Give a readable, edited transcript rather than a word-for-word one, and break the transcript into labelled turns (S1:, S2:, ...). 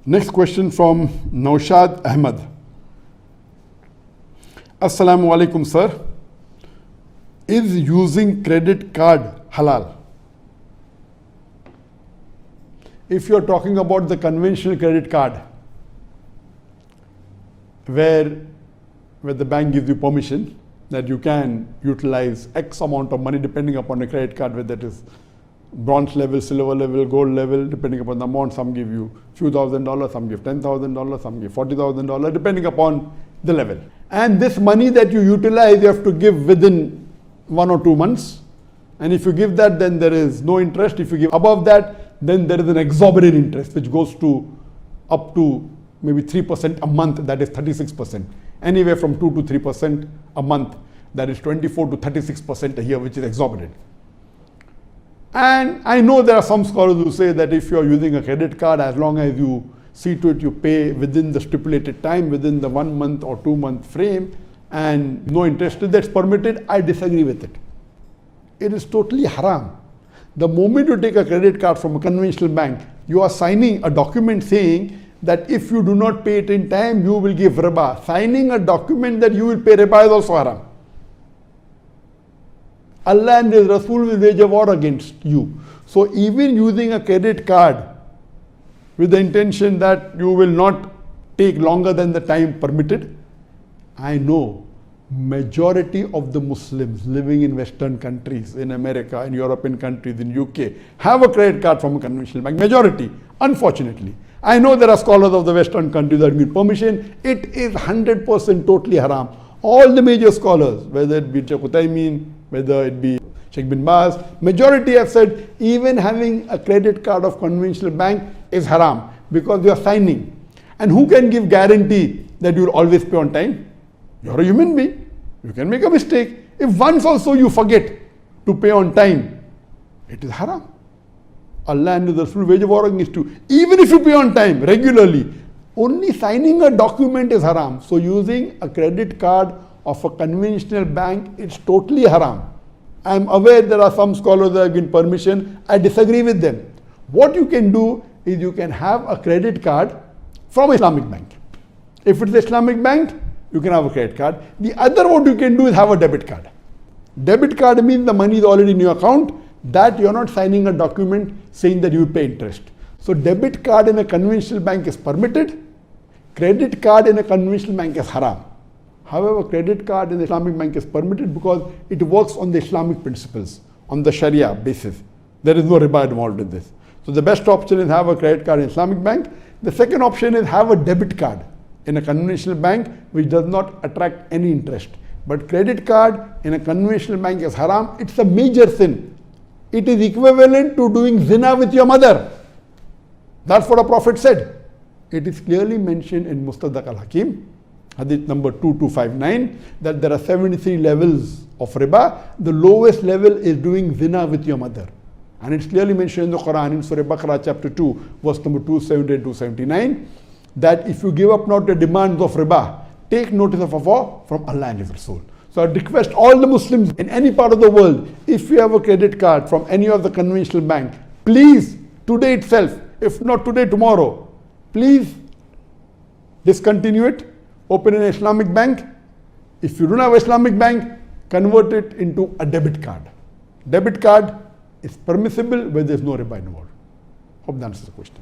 S1: Next question from Naushad Ahmad. Assalamu alaikum, sir. Is using credit card halal? If you are talking about the conventional credit card, where the bank gives you permission that you can utilize X amount of money depending upon the credit card, whether it is bronze level, silver level, gold level, depending upon the amount. Some give you few $1,000s, some give $10,000, some give $40,000, depending upon the level. And this money that you utilize, you have to give within 1 or 2 months. And if you give that, then there is no interest. If you give above that, then there is an exorbitant interest which goes to up to maybe 3% a month, that is 36%. Anywhere from 2 to 3% a month, that is 24 to 36% a year, which is exorbitant. And I know there are some scholars who say that if you are using a credit card, as long as you see to it, you pay within the stipulated time, within the 1 month or 2 month frame, and no interest, that's permitted. I disagree with it. It is totally haram. The moment you take a credit card from a conventional bank, you are signing a document saying that if you do not pay it in time, you will give riba. Signing a document that you will pay riba is also haram. Allah and His Rasul will wage a war against you. So even using a credit card with the intention that you will not take longer than the time permitted, I know majority of the Muslims living in Western countries, in America, in European countries, in UK, have a credit card from a conventional bank. Majority, unfortunately. I know there are scholars of the Western countries that give permission. It is 100% totally haram. All the major scholars, whether it be Sheikh Uthaymeen, whether it be Sheikh bin Baz, majority have said even having a credit card of conventional bank is haram because you are signing. And who can give guarantee that you will always pay on time? You are a human being. You can make a mistake. If once also you forget to pay on time, it is haram. Allah and His Rasul wage a war against you. Even if you pay on time regularly, only signing a document is haram. So using a credit card of a conventional bank, it's totally haram. I am aware there are some scholars that have given permission. I disagree with them. What you can do is you can have a credit card from Islamic bank. If it's Islamic bank, you can have a credit card. The other what you can do is have a debit card. Debit card means the money is already in your account, that you are not signing a document saying that you will pay interest. So debit card in a conventional bank is permitted. Credit card in a conventional bank is haram. However, credit card in the Islamic bank is permitted because it works on the Islamic principles, on the Sharia basis. There is no riba involved in this. So the best option is have a credit card in Islamic bank. The second option is have a debit card in a conventional bank which does not attract any interest. But credit card in a conventional bank is haram. It's a major sin. It is equivalent to doing zina with your mother. That's what a Prophet said. It is clearly mentioned in Mustadrak al-Hakim, hadith number 2259, that there are 73 levels of riba. The lowest level is doing zina with your mother. And it's clearly mentioned in the Quran, in Surah Baqarah chapter 2, verse number 270 and 279, that if you give up not the demands of riba, take notice of a war from Allah and His Rasul. So I request all the Muslims in any part of the world, if you have a credit card from any of the conventional bank, please, today itself, if not today, tomorrow, please discontinue it, open an Islamic bank. If you don't have an Islamic bank, convert it into a debit card. Debit card is permissible where there is no riba involved. Hope that answers the question.